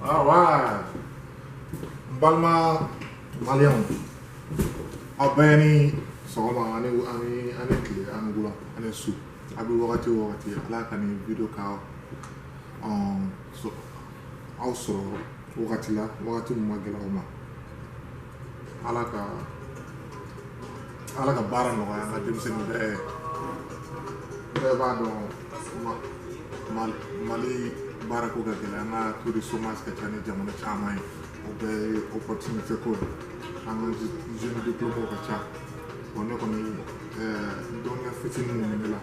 Alright. Balma Malian. Abeni Soma ani kile angula ani su. Abi wakati ala kani video ka so also wakati magela oma. Ala ka bara no ya na dimsen be ba do Mali bara ko gagela na turi somas ka tani jamana chamai obe opportunity ko anga jeune diplôme ko cha wono ko ni donga fitin ni la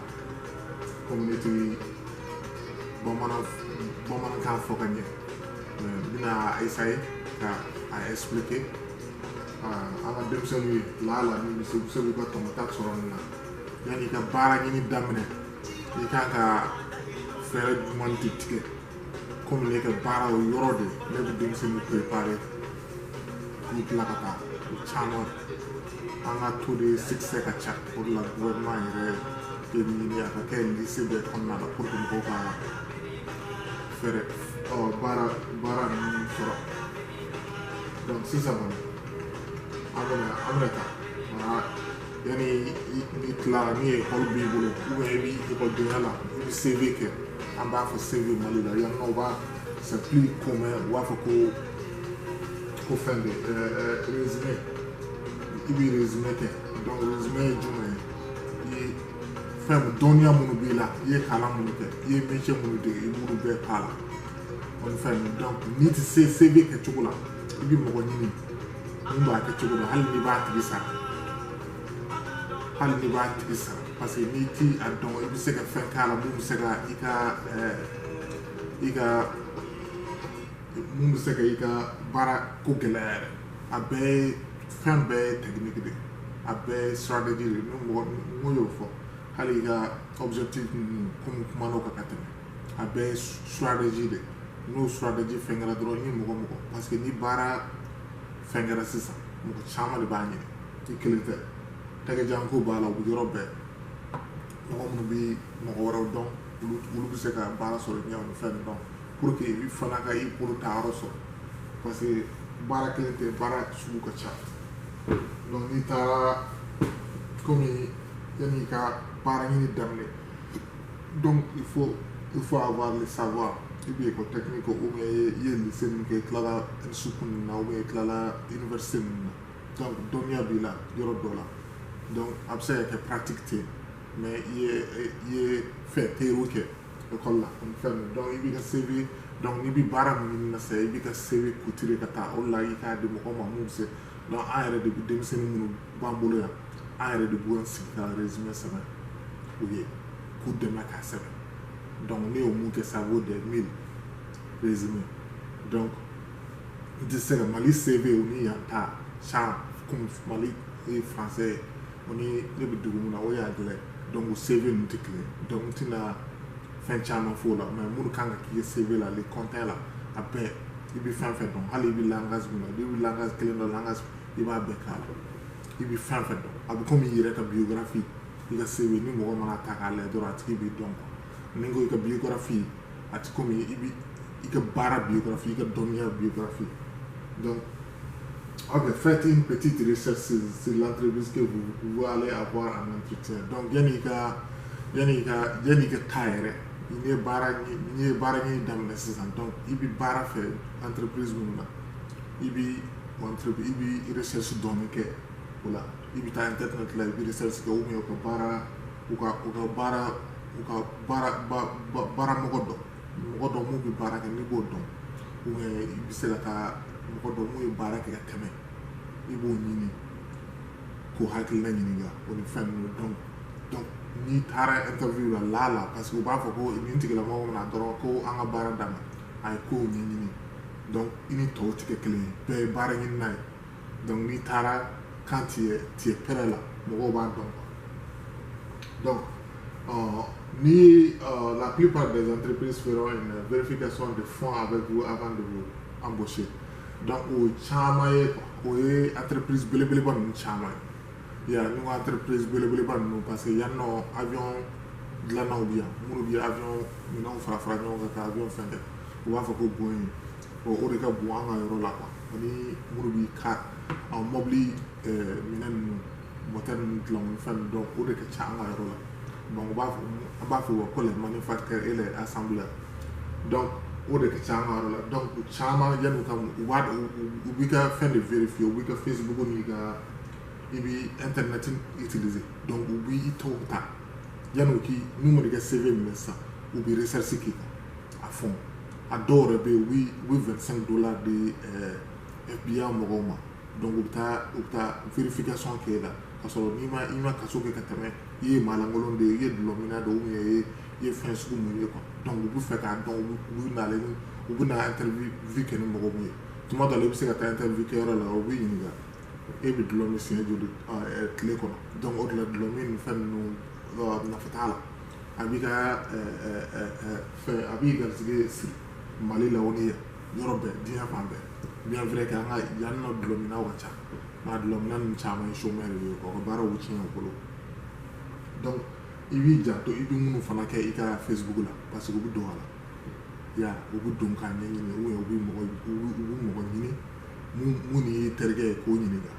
community bomana kan fokanye bina ay ka ay expliquer anga demsoni la ni se ko to mata soron na yani ka bara ni damne ni ka faire du montique comme les bara o yorode le dem se préparer pour la kata channel anga to the 6 second chat pour la gouvernement et ni ya ka lycée de comme na pour ko ka faire bara ni soro donc si ça va amreka yani itla ni école bible ou bi école de la CV que en bas for CV Mali là yan no ba c'est plus commun wa fa ko faire résumé ibi résumé que donc résumé jumé yi fam donia munu bi la ye kala munu ke ye métier munu de munu be kala on fait donc ni CV que chukula ibi mo ko ni ba ke chukula hal ni ba tibisa parce que ni ti adon ibi se ka fen kala mu se ka ika bara ko gelere abe fen be technique de abe strategy de no mo yo fo hali ga objectif kuma no ka katene abe strategy de no strategy fengara dro ni mo parce que ni bara fengara sisa mo chama de banye ti kelete taga janko bala bu yorobe mo bi mo waro don ulu bi se ka bala so ni on fen don pour que il fana ka yi pour taro so parce que bara kelente bara su ka cha donc ni tara comme yani ka bara ni damne donc il faut avoir le savoir il bien ko technique ou mais il lycée que clara sukun na ou clara université donc donia bila yoro dola donc après que pratique mais il fait théorie école là on fait donc il bi CV donc ni bi bara mi na say bi ka CV couture ka ta o la yi ka de mo ma mu se donc aire de bi dem sen mu bambolo ya aire de bu ka résumé ça oui coup de ma ka donc né au moins que ça vaut des 1000 résumés donc je sais que Mali CV on y a ta cha comme Mali et français on est le bi dugu na o ya de donc au CV nous déclare donc tu na fin chama fo la mais mun kanga ki CV la les comptes là après il bi fin fait donc hali bi langage clé no langage il va be kala il bi fin fait donc abu comme il reta biographie il a CV ni mo ma ta kala droite qui bi donc ningo ka biographie at comme il ka bara biographie ka donia biographie donc ok, faites une petite recherche sur l'entreprise que vous allez avoir en entretien donc yanika taire il est bara ni dans les saisons donc il bi bara fait entreprise muna il bi recherche donc voilà il bi ta internet là il bi recherche que ou mais ko bara mogodo mu bi bara ke ni bo don ou mais il bi se la ta mogodo mu bara ke kame il bo ni ko hakil na ni ga on fait donc ni tara interview la parce que ba ko ni tigela mo na doro ko anga bara dama ay ko ni donc ini to tike clé be bara ni nai donc ni tara quand tu es prêt là mo ba donc la plupart des entreprises feront une vérification de fonds avec vous avant de vous embaucher donc au chama o entreprise belebele bon chama ya nous entreprise belebele ban nous parce que yanno avion de la naubia munu bi avion non fra non ka avion fende wa fa ko boy o de ka bon an ka yɔrɔ la quoi ani minnu bi ka mobili minɛn ninnu moteur ninnu dilan ni fɛn donc o de ka ca an ka yɔrɔ la donc an b'a fɔ ko les manufacturiers et les assembleurs donc o de ka ca an ka yɔrɔ la donc caman yanni ka u b'i ka fɛn de vérifier u b'i ka Facebook ni ka i bi internet utiliser donc u b'i tɔgɔ ta yanni n'u ma kɛ CV minɛ sisan u bɛ recherche kɛ à fond a dɔw yɛrɛ bɛ yen u bɛ $25 di FBI mɔgɔw ma donc u bɛ taa vérification kɛ la ka sɔrɔ n'i ma kaso kɛ ka tɛmɛ i ye maalankolon de ye i ye dulɔmina de ou bien i ye fɛn sugu mun ye quoi donc u bɛ fɛ k'a dɔn u bɛ na interview kɛ ni mɔgɔ mun ye tuma dɔ la i bɛ se ka taa interview kɛ yɔrɔ la u bɛ ɲininka e bɛ dulɔ min siɲɛ joli tile kɔnɔ donc o de la dulɔ min ni fɛn ninnu nafa t'a la a b'i ka fɛn a b'i garisɛgɛ siri Mali la o ni yɔrɔ bɛɛ diɲɛ fan bɛɛ bien vrai que an ka yan nɔ dulɔminaw ka ca nka dulɔmina ninnu caman ye chômeur de ye u ka baaraw tiɲɛ u bolo donc i b'i janto i bɛ minnu fana kɛ i ka Facebook la parce que u bɛ don a la u bɛ don k'a ɲɛɲini ou bien u bɛ mɔgɔ ɲini mun ni terikɛ ye k'o ɲininka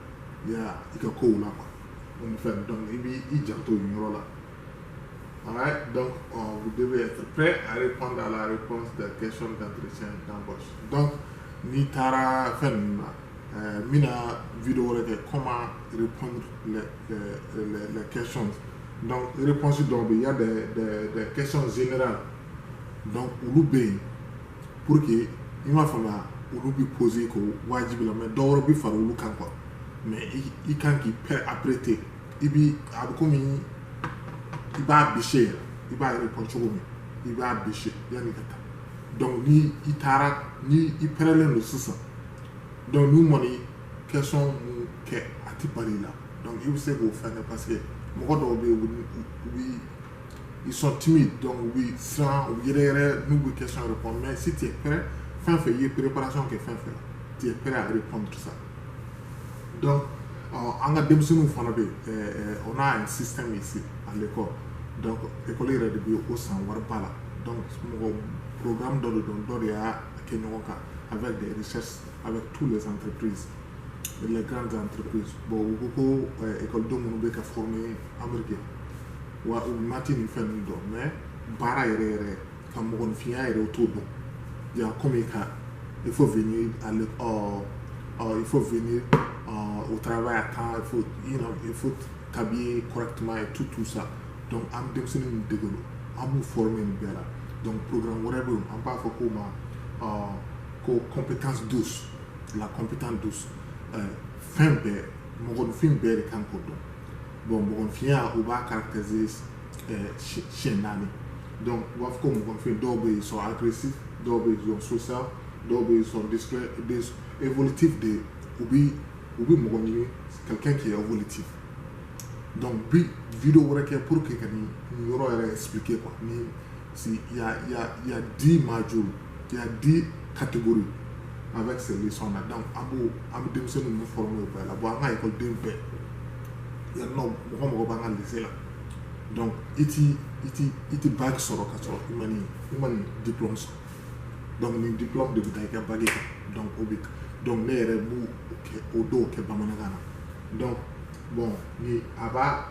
i ka kow la quoi o ni fɛn donc i b'i janto nin yɔrɔ la. Alright, donc vous devez être prêt à répondre à la réponse des questions d'entretien d'embauche. Donc, ni tara fenna, mina vidéo comment répondre les questions. Donc, réponse donc il y a des questions générales. Donc, ulubi pour que il m'a fallu ulubi poser ko wajibi la mais d'or bi faru ulu kan quoi. Mais il kan qui peut apprêter. Il bi comme i b'a bêcher i b'a répondre cogo min i b'a bêcher yanni ka taa donc ni i pɛrɛlen don sisan donc n'u mɔni question mun kɛ a ti bali la donc i bɛ se k'o fɛn kɛ parce que mɔgɔ dɔw bɛ yen ils sont timides donc u bɛ siran u yɛrɛ n'u bɛ question répondre mais si tu es prêt fɛn fɛn i ye préparation kɛ fɛn fɛn la tu es prêt à répondre ça donc an ka denmisɛnninw fana bɛ yen on a un système ici à l'école donc école yɛrɛ de bɛ o san wari ba la donc mɔgɔ programme dɔ de don dɔ de y'a kɛ ɲɔgɔn kan avec des recherches avec toutes les entreprises les grandes entreprises bon u ko ko écoledenw minnu bɛ ka former américain wa u bɛ mati ni fɛn ninnu dɔn mais baara yɛrɛ ka mɔgɔninfinya yɛrɛ o t'o dɔn il y a comme il faut venir il faut venir au travail à temps il faut t'habiller correctement et tout ça donc am denmisɛnnin min degelo an b'u former nin bɛɛ la donc programme wɛrɛ bɛ yen an b'a fɔ k'o ma ko compétence douce la compétence douce fɛn bɛɛ mɔgɔninfin bɛɛ de kan k'o dɔn bon mɔgɔninfinya o b'a caractériser siɲɛ naani donc u b'a fɔ ko mɔgɔninfin dɔw bɛ yen ils sont agressifs dɔw bɛ yen ils sont sociaux dɔw bɛ yen ils sont discrets évolutifs de u bɛ mɔgɔ ɲini quelqu'un qui est évolutif donc bi vidéo wɛrɛ kɛ pour que ka nin yɔrɔ yɛrɛ expliquer quoi ni si il y a 10 modules il y a 10 catégories avec ces leçons là donc an bɛ denmisɛnninw ninnu former o bɛɛ la bon an ka école den bɛɛ yan nɔ mɔgɔ b'an ka lycée la donc i ti bac sɔrɔ ka sɔrɔ i ma nin diplôme sɔrɔ donc nin diplôme de bɛ taa i ka bac kan donc o bɛ donc ne yɛrɛ b'o o dɔw kɛ bamanankan na donc bon ni a b'a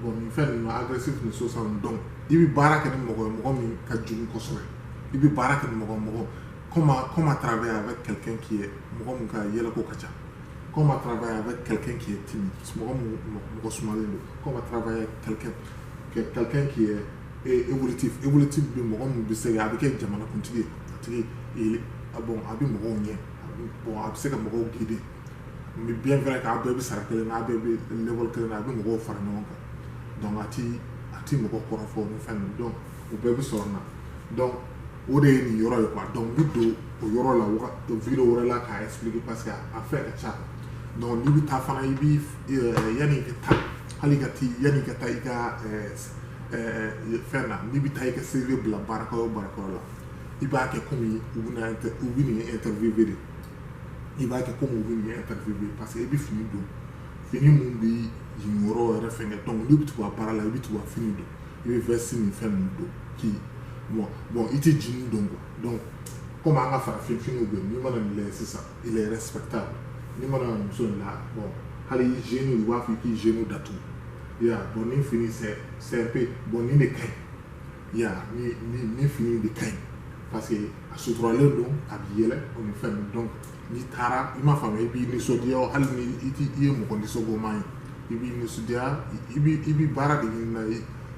bon nin fɛn ninnu agressif ni social donc i bɛ baara kɛ ni mɔgɔ ye mɔgɔ min ka jugu kosɛbɛ i bɛ baara kɛ ni mɔgɔ comment travailler avec quelqu'un qui est mɔgɔ min ka yɛlɛko ka ca comment travailler avec quelqu'un qui est timide mɔgɔ sumalen don comment travailler avec quelqu'un qui est évolutif bɛ mɔgɔ min bɛ se a bɛ kɛ jamanakuntigi ye a tigi bon a bɛ mɔgɔw ɲɛ bon a bɛ se ka mɔgɔw guider mais bien vrai k'a bɛɛ bɛ sara kelen na a bɛɛ bɛ level kelen na a bɛ mɔgɔw fara ɲɔgɔn kan donc a ti mɔgɔ kɔrɔfɔ ni fɛn ninnu donc o bɛɛ bɛ sɔrɔ na donc o de ye nin yɔrɔ ye quoi donc n bɛ don o yɔrɔ la vidéo wɛrɛ la k'a expliquer parce que a fɛn ka ca donc n'i bɛ taa fana i b'i yanni ka taa hali ka yanni ka taa i ka fɛn na n'i bɛ taa i ka CV bila baarakɛyɔrɔ o baarakɛyɔrɔ la i b'a kɛ komi u bɛ nin interviewer de i b'a kɛ komi u bɛ nin interviewer parce que i bɛ fini don fini mun bɛ yen yɔrɔ yɛrɛ fɛn kɛ donc n'i bɛ tugu a baara la i bɛ tugu a fini don i bɛ veste ni fɛn ninnu don bon i tɛ jean don quoi donc comme an ka farafin finiw bɛ n'i mana nin lajɛ sisan il est respectable n'i mana muso in la bon hali jeune u b'a fɔ i k'i jeune datugu ya bon ni fini c'est un peu bon ni de ka ɲi ya ni fini de ka ɲi parce que a suturalen don a bɛ yɛlɛ o ni fɛn min donc n'i taara i m'a faamuya i b'i nisɔndiya hali ni i ye mɔgɔ nisɔngoman ye i b'i nisɔndiya i b'i baara de ɲini na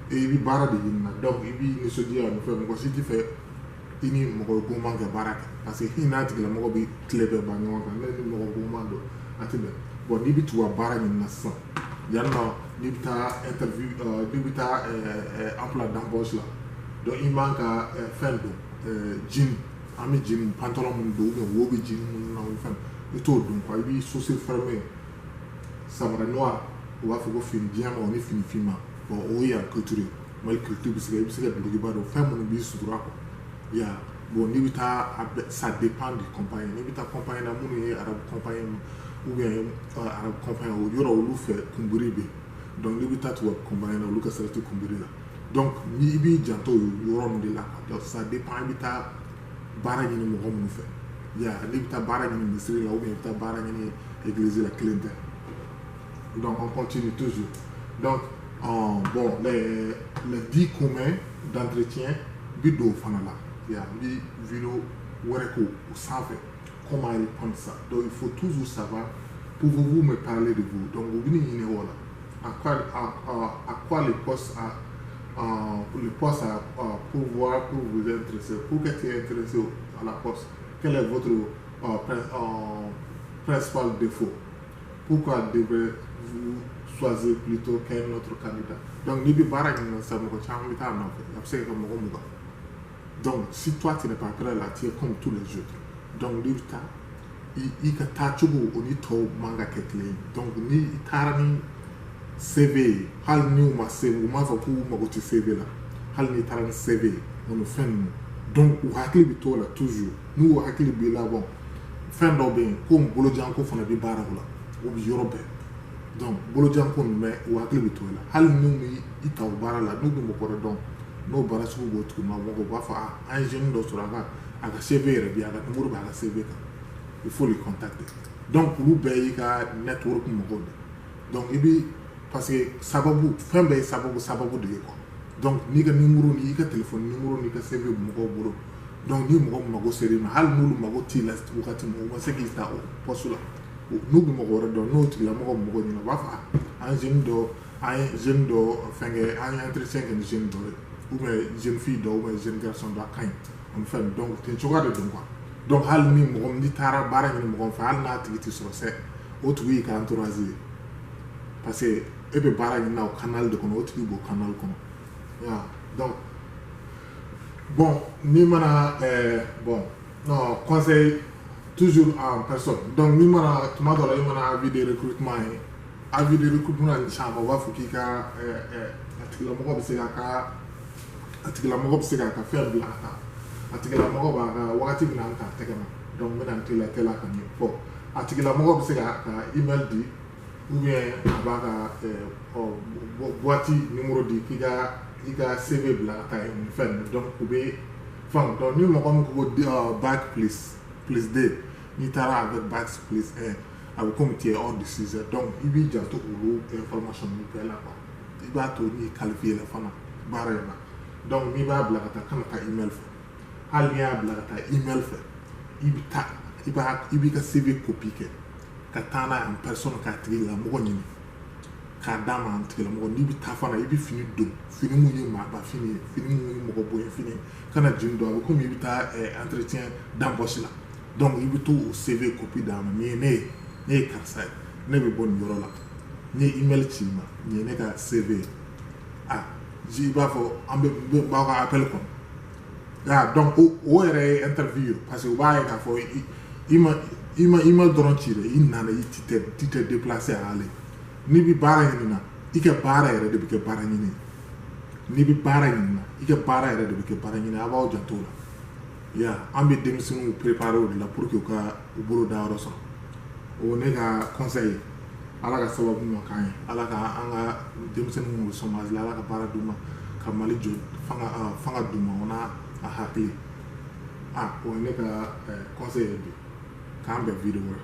i b'i baara de ɲini na donc i b'i nisɔndiya o ni fɛn mɔgɔ si t'i fɛ i ni mɔgɔ goman kɛ baara kɛ parce que i n'a tigilamɔgɔ bɛ tile bɛɛ ban ɲɔgɔn kan ne ni mɔgɔ goman don a tɛ bɛn bon n'i bɛ tugu a baara ɲini na sisan yan nɔ n'i bɛ taa interview n'i bɛ taa emploi d'embauche la donc i man ka fɛn don jean an bɛ jean pantalon minnu don ou bien wo bɛ jean minnu na o fɛn i t'o don quoi i b'i chaussure fermée samara noir u b'a fɔ ko fini jɛman o ni fini finman bon o ye yan culture ye mali culture bɛ se ka i bɛ se ka dulokiba don fɛn minnu b'i sutura quoi ya bon n'i bɛ taa ça dépend du compagnie n'i bɛ taa compagnie na minnu ye arabe compagnie ou bien arabe compagnie o yɔrɔ olu fɛ kunbiri bɛ donc n'i bɛ taa tubabu compagnie na olu ka sira tɛ kunbiri la donc ni i b'i janto yɔrɔ min de la donc ça dépend i bɛ taa baara ɲini mɔgɔ minnu fɛ ya n'i bɛ taa baara ɲini misiri la ou bien i bɛ taa baara ɲini église la kelen tɛ donc on continue toujours donc bon les 10 communs d'entretien bi don fana la ya bi vidéo wɛrɛ ko o sanfɛ comment répondre ça donc il faut toujours savoir pouvez-vous me parler de vous donc o bɛ ɲini o la à quoi le poste à pouvoir pour vous intéresser pour que tu es intéressé à la poste quel est votre principal défaut pourquoi devez-vous choisir plutôt qu'un autre candidat donc n'i bɛ baara ɲini na sisan mɔgɔ caman bɛ taa nɔfɛ a bɛ se ka kɛ mɔgɔ mugan donc si toi tu n'es pas prêt là tu es comme tous les autres donc n'i bɛ taa i ka taa cogo o ni tɔw man ka kɛ kelen ye donc ni i taara ni CV ye hali ni u ma se u m'a fɔ k'u mago tɛ CV la hali n'i taara ni CV ye o ni fɛn ninnu donc u hakili bɛ t'o la toujours n'u hakili b'i la bon fɛn dɔ bɛ yen ko bolojanko fana bɛ baaraw la o bɛ yɔrɔ bɛɛ donc bolojanko nin bɛ u hakili bɛ t'o la hali n'u bɛ i ta o baara la n'u bɛ mɔgɔ wɛrɛ dɔn n'o baara sugu b'o tigi ma mɔgɔ u b'a fɔ an ye jeune dɔ sɔrɔ a ka CV yɛrɛ bi a ka numéro b'a ka CV kan il faut les contacter donc olu bɛɛ y'i ka network mɔgɔw de donc i bɛ parce que sababu fɛn bɛɛ ye sababu de ye quoi donc n'i ka numéro n'i ka téléphone numéro n'i ka CV mɔgɔw bolo donc ni mɔgɔ mago ser'i ma hali n'olu mago t'i la wagati min u ma se k'i ta o poste la n'u bɛ mɔgɔ wɛrɛ dɔn n'o tigilamɔgɔ mɔgɔ ɲɛna u b'a fɔ an ye jeune dɔ fɛn kɛ an ye entretien kɛ ni jeune dɔ ye ou bien jeune fille dɔ ou bien jeune garçon dɔ a ka ɲi an bɛ fɛn donc ten cogoya de don quoi donc hali ni mɔgɔ n'i taara baara ɲini mɔgɔ fɛ hali n'a tigi tɛ sɔrɔ sɛ o tigi y'i ka entourage ye parce que e bɛ baara ɲini na o canal de kɔnɔ o tigi b'o canal kɔnɔ ya donc bon n'i mana bon non conseil toujours en personne donc n'i mana tuma dɔ la i mana avis de recrutement ye avis de recrutement ni caman u b'a fɔ k'i ka a tigilamɔgɔ bɛ se k'a ka fɛn bila ka taa a tigilamɔgɔ b'a ka wagati min na an t'a tɛgɛ ma donc n bɛna n teliya ka ɲɛ bon a tigilamɔgɔ bɛ se ka email di ou bien a b'a ka boîte numéro di k'i ka CV bila ka taa nin fɛn ninnu donc u bɛ fɛn donc ni mɔgɔ min ko bac plus 2 n'i taara avec bac plus 1 a bɛ komi tu es hors de 6 heures donc i b'i janto olu information ninnu bɛɛ la quoi i b'a to n'i qualifié la fana baara in na donc n'i b'a bila ka taa kana taa email fɛ hali n'i y'a bila ka taa email fɛ i b'i ka CV copie kɛ ka taa n'a ye en personne k'a tigilamɔgɔ ɲini k'a d'a ma tigilamɔgɔ n'i bɛ taa fana i bɛ fini don fini mun ye maaba fini ye fini mun ye mɔgɔ bonya fini ye kana jeni dɔn a bɛ komi i bɛ taa entretien d'embauche la donc i bɛ to o CV copie d'a ma nin ye ne ye karisa ye ne bɛ bɔ nin yɔrɔ la n ye email ci i ma nin ye ne ka CV i b'a fɔ an b'aw ka appel kɔnɔ donc o yɛrɛ ye interview ye parce que u b'a ye k'a fɔ i ma dɔrɔn ci dɛ i nana i ti tɛ déplacé a ale n'i bɛ baara ɲini na i ka baara yɛrɛ de bɛ kɛ baara ɲini n'i bɛ baara ɲini na i ka baara yɛrɛ de bɛ kɛ baara ɲini a b'aw janto o la ya an bɛ denmisɛnninw préparer o de la pour que u ka u bolo da yɔrɔ sɔrɔ o ne ka conseil ye ala ka sababu ɲuman k'an ye ala ka an ka denmisɛnninw chômage la ala ka baara d'u ma ka mali jɔ fanga d'u ma o n'a a hakili o ne ka conseil bi kan bɛ video wɛrɛ